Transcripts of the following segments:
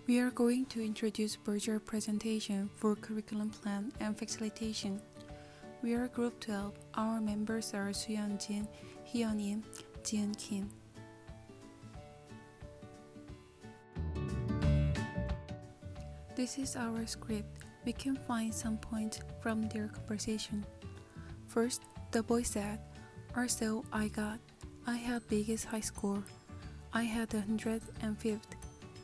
We are going to introduce virtual presentation for curriculum plan and facilitation. We are Group 12. Our members are Suyeon Jin, Hyun Im, Jiun Kim. This is our script. We can find some points from their conversation. First, the boy said, "Also, I have biggest high score. I had 105th.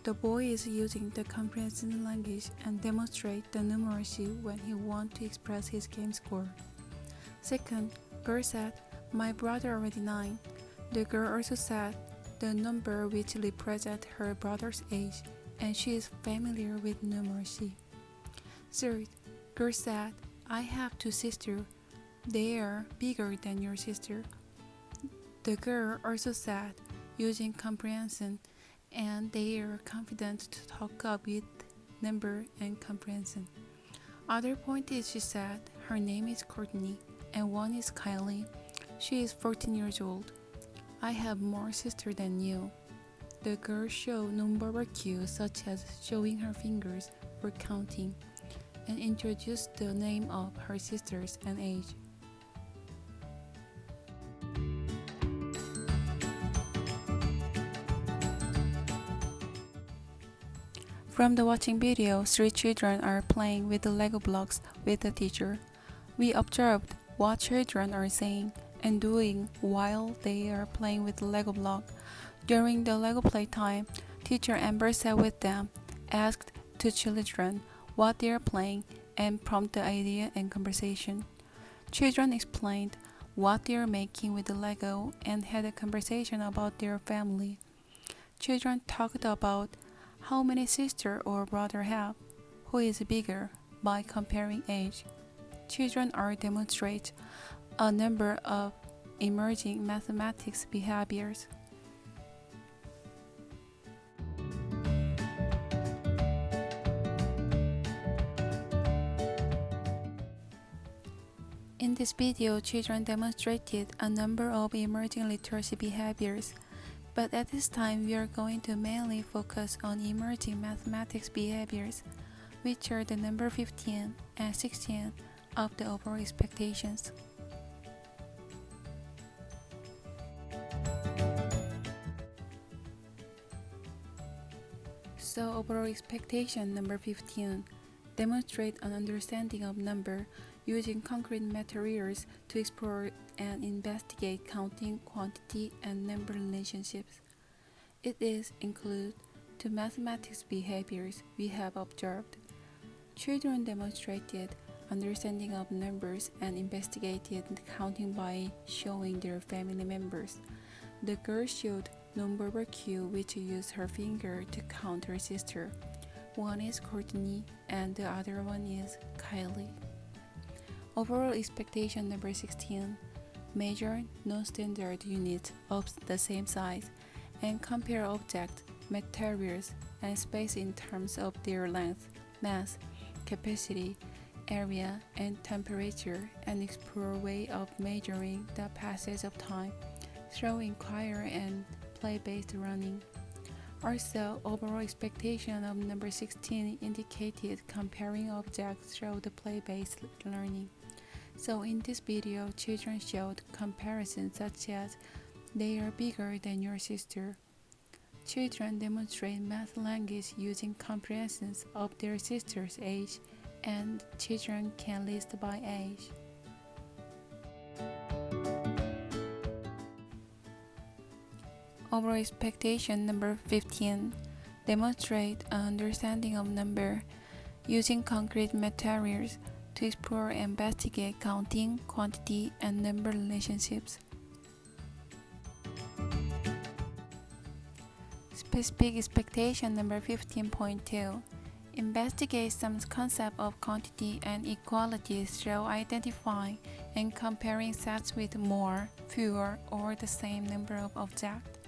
The boy is using the comprehension language and demonstrate the numeracy when he wants to express his game score. Second, girl said, "My brother already 9. The girl also said the number which represents her brother's age, and she is familiar with numeracy. Third, girl said, "I have 2 sisters. They are bigger than your sister." The girl also said, using comprehension, and they are confident to talk up with number and comprehension. Other point is she said her name is Courtney and one is Kylie. She is 14 years old. "I have more sisters than you." The girl showed nonverbal cues such as showing her fingers for counting and introduced the name of her sisters and age. From the watching video, 3 children are playing with the Lego blocks with the teacher. We observed what children are saying and doing while they are playing with the Lego block. During the Lego playtime, teacher Amber sat with them, asked 2 children what they are playing, and prompted the idea and conversation. Children explained what they are making with the Lego and had a conversation about their family. Children talked about how many sisters or brothers have, who is bigger, by comparing age. Children are demonstrate a number of emerging mathematics behaviors. In this video, children demonstrated a number of emerging literacy behaviors. But at this time, we are going to mainly focus on emerging mathematics behaviors, which are the number 15 and 16 of the overall expectations. So overall expectation number 15 demonstrate an understanding of number using concrete materials to explore and investigate counting, quantity, and number relationships. It is include to mathematics behaviors we have observed. Children demonstrated understanding of numbers and investigated counting by showing their family members. The girl showed nonverbal cue which used her finger to count her sister. One is Courtney and the other one is Kylie. Overall expectation number 16. Measure non-standard units of the same size and compare objects, materials, and space in terms of their length, mass, capacity, area, and temperature, and explore way of measuring the passage of time through inquiry and play-based learning. Also, overall expectation of number 16 indicated comparing objects through the play-based learning. So in this video, children showed comparisons such as they are bigger than your sister. Children demonstrate math language using comprehensions of their sister's age, and children can list by age. Overall expectation number 15 demonstrate an understanding of number using concrete materials to explore and investigate counting, quantity, and number relationships. Specific expectation number 15.2 investigate some concept of quantity and equality through identifying and comparing sets with more, fewer, or the same number of objects.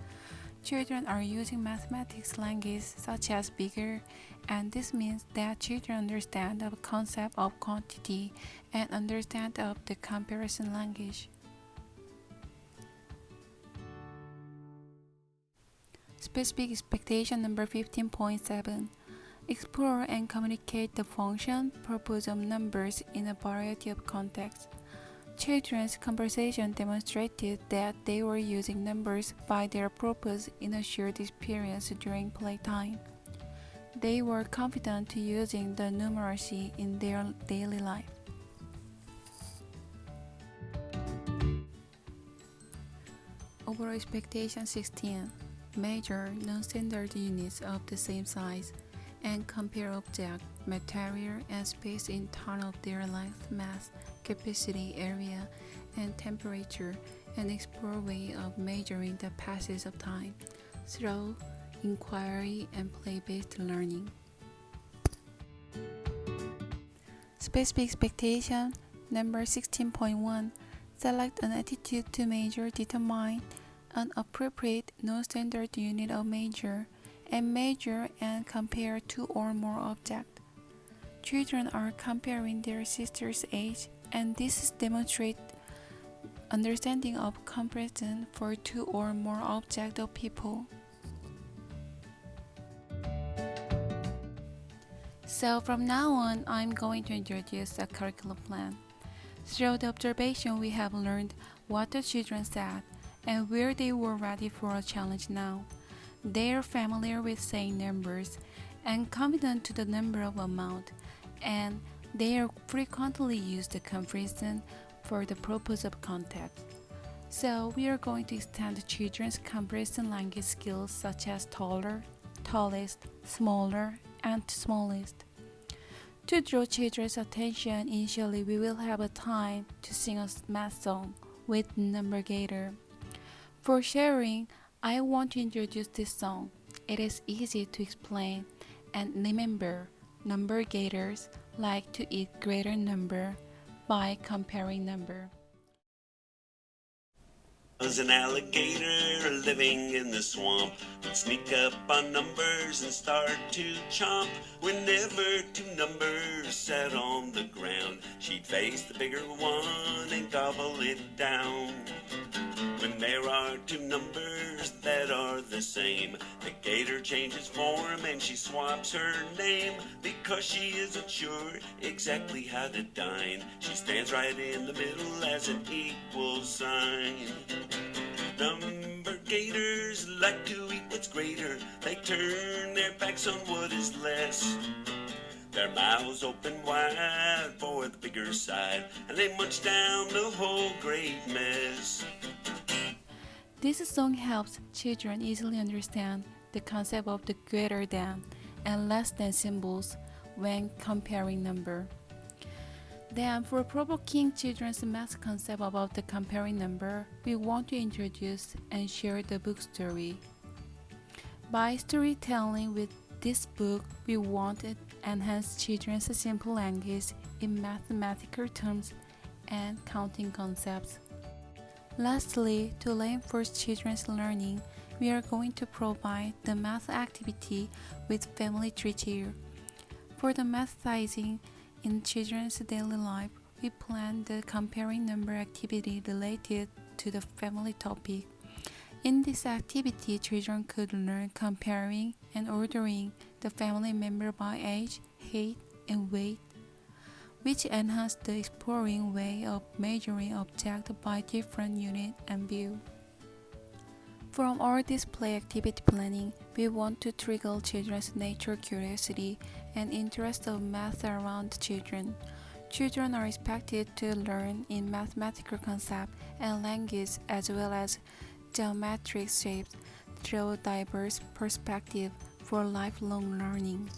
Children are using mathematics language such as bigger, and this means that children understand the concept of quantity and understand of the comparison language. Specific expectation number 15.7 Explore and communicate the function, purpose of numbers in a variety of contexts. Children's conversation demonstrated that they were using numbers by their purpose in a shared experience during playtime. They were confident to using the numeracy in their daily life. Overall expectation 16. Measure non-standard units of the same size and compare object, material, and space in terms of their length, mass, capacity, area, and temperature, and explore way of measuring the passage of time through inquiry and play-based learning. Specific expectation number 16.1. Select an attitude to measure, determine an appropriate non-standard unit of measure, and measure and compare two or more objects. Children are comparing their sister's age, and this demonstrates understanding of comparison for two or more objects or people. So from now on, I'm going to introduce a curriculum plan. Through the observation, we have learned what the children said and where they were ready for a challenge now. They are familiar with saying numbers and confident to the number of amount, and they are frequently use the comparison for the purpose of context. So we are going to extend the children's comparison language skills such as taller, tallest, smaller, and smallest. To draw children's attention, initially we will have a time to sing a math song with Number Gator. For sharing, I want to introduce this song. It is easy to explain, and remember, number gators like to eat greater number by comparing number. Was an alligator living in the swamp, would sneak up on numbers and start to chomp. Whenever two numbers sat on the ground, she'd face the bigger one and gobble it down. When there are two numbers that are the same, the gator changes form and she swaps her name. Because she isn't sure exactly how to dine, she stands right in the middle as an equal sign. Number gators like to eat what's greater. They turn their backs on what is less. Their mouths open wide for the bigger side, and they munch down the whole great mess. This song helps children easily understand the concept of the greater than and less than symbols when comparing number. Then, for provoking children's math concept about the comparing number, we want to introduce and share the book story. By storytelling with this book, we want to enhance children's simple language in mathematical terms and counting concepts. Lastly, to reinforce children's learning, we are going to provide the math activity with family treasure. For the mathizing in children's daily life, we plan the comparing number activity related to the family topic. In this activity, children could learn comparing and ordering the family member by age, height, and weight, which enhance the exploring way of measuring objects by different unit and view. From our display activity planning, we want to trigger children's nature curiosity and interest of math around children. Children are expected to learn in mathematical concept and language as well as geometric shapes through diverse perspectives for lifelong learning.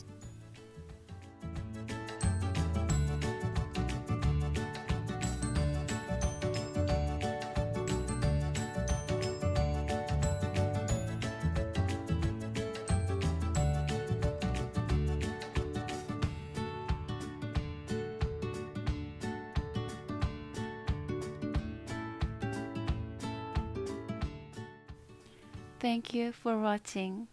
Thank you for watching.